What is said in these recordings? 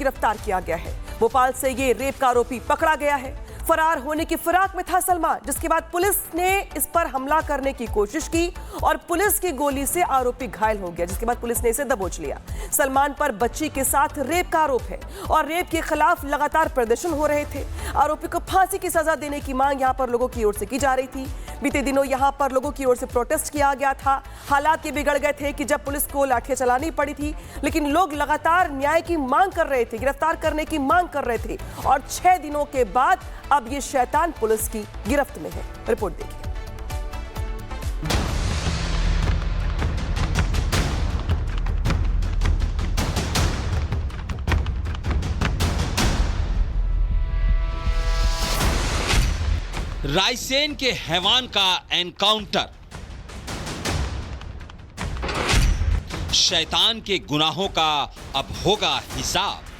गिरफ्तार किया गया है। भोपाल से ये रेप का आरोपी पकड़ा गया है। फरार होने की फिराक में था सलमान, जिसके बाद पुलिस ने इस पर हमला करने की कोशिश की और पुलिस की गोली से आरोपी घायल हो गया, जिसके बाद पुलिस ने इसे दबोच लिया। सलमान पर बच्ची के साथ रेप का आरोप है और रेप के खिलाफ लगातार प्रदर्शन हो रहे थे। आरोपी को फांसी की सजा देने की मांग यहां पर लोगों की ओर से की जा रही थी। बीते दिनों यहां पर लोगों की ओर से प्रोटेस्ट किया गया था। हालात ये बिगड़ गए थे कि जब पुलिस को लाठियां चलानी पड़ी थी, लेकिन लोग लगातार न्याय की मांग कर रहे थे, गिरफ्तार करने की मांग कर रहे थे और 6 दिनों के बाद अब ये शैतान पुलिस की गिरफ्त में है। रिपोर्ट देखिए। रायसेन के हैवान का एनकाउंटर, शैतान के गुनाहों का अब होगा हिसाब।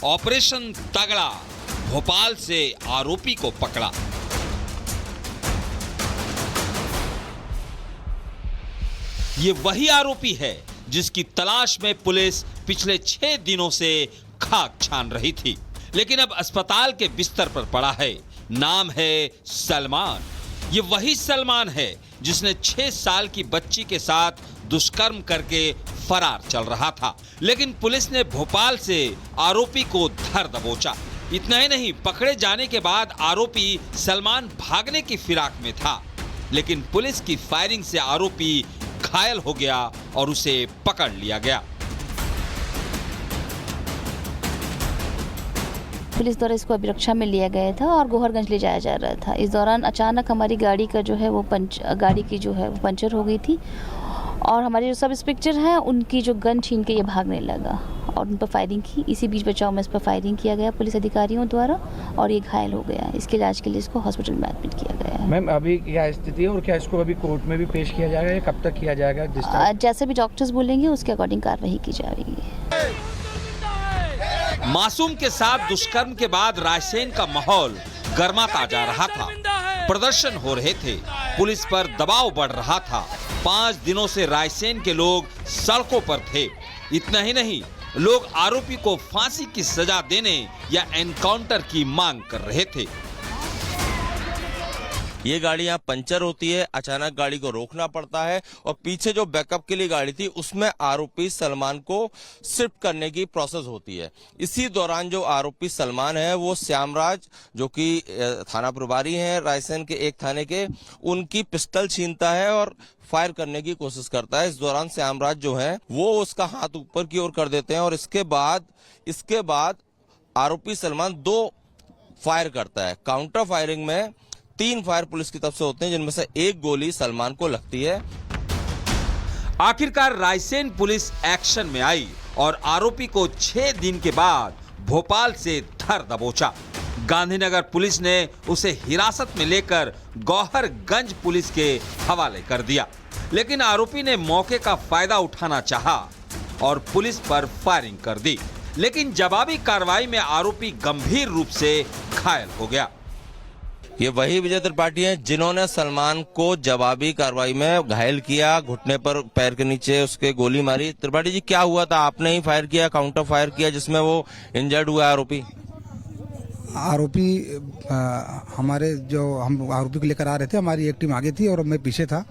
ऑपरेशन तगड़ा, भोपाल से आरोपी को पकड़ा। ये वही आरोपी है जिसकी तलाश में पुलिस पिछले 6 दिनों से खाक छान रही थी, लेकिन अब अस्पताल के बिस्तर पर पड़ा है। नाम है सलमान। ये वही सलमान है जिसने 6 साल की बच्ची के साथ दुष्कर्म करके फरार चल रहा था, लेकिन पुलिस ने भोपाल से आरोपी को धर दबोचा। इतना ही नहीं, पकड़े जाने के बाद आरोपी सलमान भागने की फिराक में था, लेकिन पुलिस की फायरिंग से आरोपी घायल हो गया और उसे पकड़ लिया गया। पुलिस द्वारा इसको अभिरक्षा में लिया गया था और गोहरगंज ले जाया जा रहा था। इस दौरान अचानक हमारी गाड़ी का जो है वो गाड़ी की जो है वो पंचर हो गई थी और हमारे जो सब इंस्पेक्टर हैं उनकी जो गन छीन के ये भागने लगा और उन पर फायरिंग की। इसी बीच बचाव में इस पर फायरिंग किया गया पुलिस अधिकारियों द्वारा और ये घायल हो गया। इसके इलाज के लिए इसको हॉस्पिटल में एडमिट किया गया है। मैम, अभी क्या स्थिति है और क्या इसको अभी कोर्ट में भी पेश किया जाएगा या कब तक किया जाएगा? जैसे भी डॉक्टर्स बोलेंगे उसके अकॉर्डिंग कार्रवाई की जाएगी। मासूम के साथ दुष्कर्म के बाद रायसेन का माहौल गर्माता जा रहा था। प्रदर्शन हो रहे थे, पुलिस पर दबाव बढ़ रहा था। 5 दिनों से रायसेन के लोग सड़कों पर थे। इतना ही नहीं, लोग आरोपी को फांसी की सजा देने या एनकाउंटर की मांग कर रहे थे। ये गाड़ी यहाँ पंचर होती है, अचानक गाड़ी को रोकना पड़ता है और पीछे जो बैकअप के लिए गाड़ी थी उसमें आरोपी सलमान को शिफ्ट करने की प्रोसेस होती है। इसी दौरान जो आरोपी सलमान है वो श्यामराज, जो कि थाना प्रभारी हैं रायसेन के एक थाने के, उनकी पिस्टल छीनता है और फायर करने की कोशिश करता है। इस दौरान श्यामराज जो है वो उसका हाथ ऊपर की ओर कर देते हैं और इसके बाद आरोपी सलमान 2 फायर करता है। काउंटर फायरिंग में 3 फायर पुलिस की तरफ से होते हैं, जिनमें से 1 गोली सलमान को लगती है। आखिरकार रायसेन पुलिस एक्शन में आई और आरोपी को 6 दिन के बाद भोपाल से धर दबोचा। गांधीनगर पुलिस ने उसे हिरासत में लेकर गौहरगंज पुलिस के हवाले कर दिया, लेकिन आरोपी ने मौके का फायदा उठाना चाहा और पुलिस पर फायरिंग कर दी, लेकिन जवाबी कार्रवाई में आरोपी गंभीर रूप से घायल हो गया। ये वही विजय त्रिपाठी हैं जिन्होंने सलमान को जवाबी कार्रवाई में घायल किया, घुटने पर पैर के नीचे उसके गोली मारी। त्रिपाठी जी, क्या हुआ था? आपने ही फायर किया, काउंटर फायर किया, जिसमें वो इंजर्ड हुआ आरोपी? हमारे जो हम आरोपी को लेकर आ रहे थे, हमारी एक टीम आगे थी और मैं पीछे था।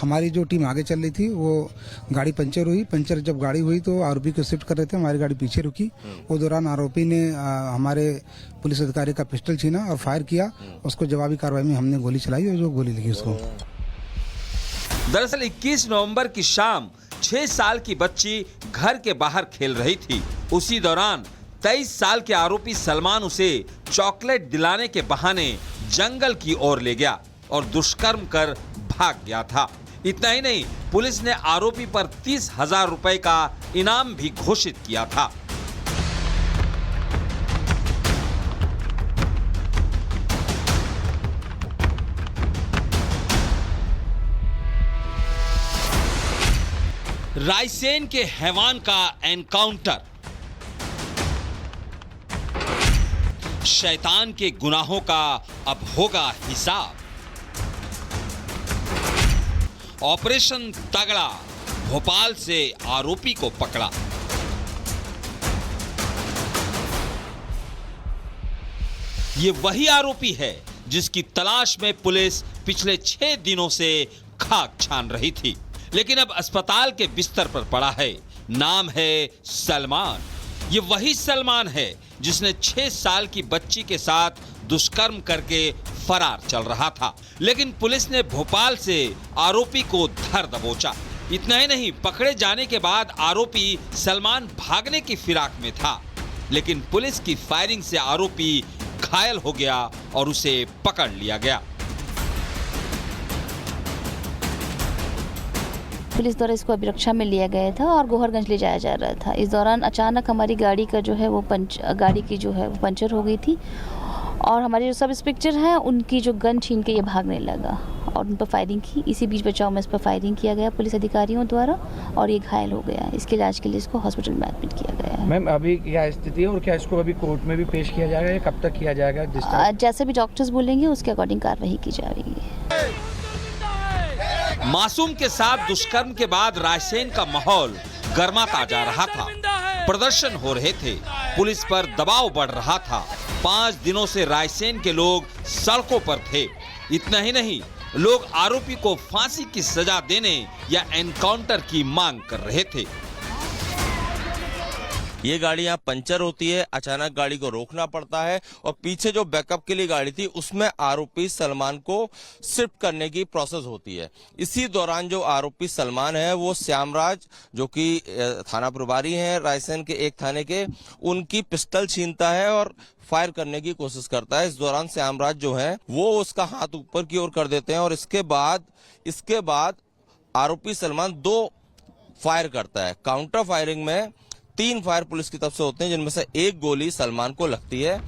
हमारी जो टीम आगे चल रही थी वो गाड़ी पंचर हुई। पंचर जब गाड़ी हुई तो आरोपी को शिफ्ट कर रहे थे, हमारी गाड़ी पीछे रुकी। वो दौरान आरोपी ने हमारे पुलिस अधिकारी का पिस्टल छीना और फायर किया। उसको जवाबी कार्रवाई में हमने गोली चलाई और जो गोली लगी उसको। दरअसल 21 नवंबर की शाम 6 साल की बच्ची घर के बाहर खेल रही थी। उसी दौरान 23 साल के आरोपी सलमान उसे चॉकलेट दिलाने के बहाने जंगल की ओर ले गया और दुष्कर्म कर भाग गया था। इतना ही नहीं, पुलिस ने आरोपी पर 30,000 रुपए का इनाम भी घोषित किया था। रायसेन के हैवान का एनकाउंटर, शैतान के गुनाहों का अब होगा हिसाब। ऑपरेशन तगड़ा, भोपाल से आरोपी को पकड़ा। ये वही आरोपी है जिसकी तलाश में पुलिस पिछले 6 दिनों से खाक छान रही थी, लेकिन अब अस्पताल के बिस्तर पर पड़ा है। नाम है सलमान। ये वही सलमान है जिसने 6 साल की बच्ची के साथ दुष्कर्म करके फरार चल रहा था, लेकिन पुलिस ने भोपाल से आरोपी को धर दबोचा। इतना ही नहीं, पकड़े जाने के बाद आरोपी सलमान भागने की फिराक में था, लेकिन पुलिस की फायरिंग से आरोपी घायल हो गया और उसे पकड़ लिया गया। पुलिस द्वारा इसको अभिरक्षा में लिया गया था और गोहरगंज ले जाया जा रहा था। इस दौरान अचानक हमारी गाड़ी का जो है वो गाड़ी की जो है वो पंचर हो गई थी और हमारे जो सब इंस्पेक्टर हैं उनकी जो गन छीन के ये भागने लगा और उन पर फायरिंग की। इसी बीच बचाव में इस पर फायरिंग किया गया पुलिस अधिकारियों द्वारा और ये घायल हो गया। इसके इलाज के लिए इसको हॉस्पिटल में एडमिट किया गया है। मैम अभी क्या स्थिति है और क्या इसको अभी कोर्ट में भी पेश किया जाएगा या कब तक किया जाएगा? जैसे भी डॉक्टर्स बोलेंगे उसके अकॉर्डिंग कार्रवाई की जाएगी। मासूम के साथ दुष्कर्म के बाद रायसेन का माहौल गर्माता जा रहा था। प्रदर्शन हो रहे थे, पुलिस पर दबाव बढ़ रहा था। 5 दिनों से रायसेन के लोग सड़कों पर थे। इतना ही नहीं, लोग आरोपी को फांसी की सजा देने या एनकाउंटर की मांग कर रहे थे। ये गाड़ी यहाँ पंचर होती है, अचानक गाड़ी को रोकना पड़ता है और पीछे जो बैकअप के लिए गाड़ी थी उसमें आरोपी सलमान को शिफ्ट करने की प्रोसेस होती है। इसी दौरान जो आरोपी सलमान है वो श्यामराज, जो कि थाना प्रभारी हैं रायसेन के एक थाने के, उनकी पिस्टल छीनता है और फायर करने की कोशिश करता है। इस दौरान श्यामराज जो है वो उसका हाथ ऊपर की ओर कर देते हैं और इसके बाद आरोपी सलमान 2 फायर करता है। काउंटर फायरिंग में 3 फायर पुलिस की तरफ से होते हैं, जिनमें से 1 गोली सलमान को लगती है।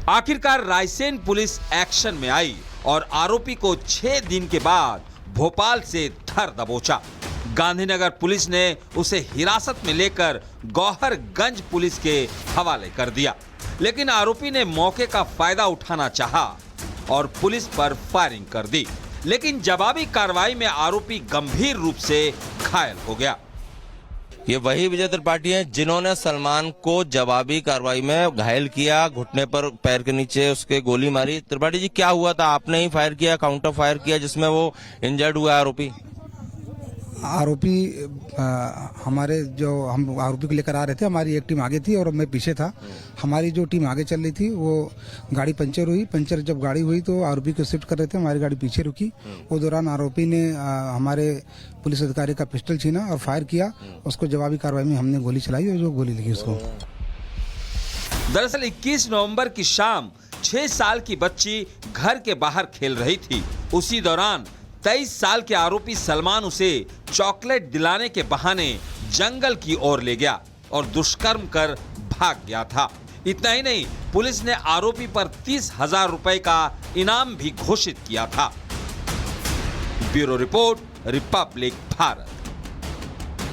आखिरकार रायसेन पुलिस एक्शन में आई और आरोपी को 6 दिन के बाद भोपाल से धर दबोचा। गांधीनगर पुलिस ने उसे हिरासत में लेकर गौहरगंज पुलिस के हवाले कर दिया, लेकिन आरोपी ने मौके का फायदा उठाना चाहा और पुलिस पर फायरिंग कर दी, लेकिन जवाबी कार्रवाई में आरोपी गंभीर रूप से घायल हो गया। ये वही विजय त्रिपाठी हैं जिन्होंने सलमान को जवाबी कार्रवाई में घायल किया, घुटने पर पैर के नीचे उसके गोली मारी। त्रिपाठी जी, क्या हुआ था? आपने ही फायर किया, काउंटर फायर किया, जिसमें वो इंजर्ड हुआ आरोपी? हमारे जो हम आरोपी को लेकर आ रहे थे, हमारी एक टीम आगे थी और मैं पीछे था। हमारी जो टीम आगे चल रही थी वो गाड़ी पंचर हुई। पंचर जब गाड़ी हुई तो आरोपी को शिफ्ट कर रहे थे, हमारी गाड़ी पीछे रुकी। वो दौरान आरोपी ने हमारे पुलिस अधिकारी का पिस्टल छीना और फायर किया। उसको जवाबी कार्रवाई में हमने गोली चलाई और जो गोली लगी उसको। दरअसल 21 नवंबर की शाम 6 साल की बच्ची घर के बाहर खेल रही थी। उसी दौरान 23 साल के आरोपी सलमान उसे चॉकलेट दिलाने के बहाने जंगल की ओर ले गया और दुष्कर्म कर भाग गया था। इतना ही नहीं, पुलिस ने आरोपी पर 30,000 रुपए का इनाम भी घोषित किया था। Bureau report, Republic Bharat.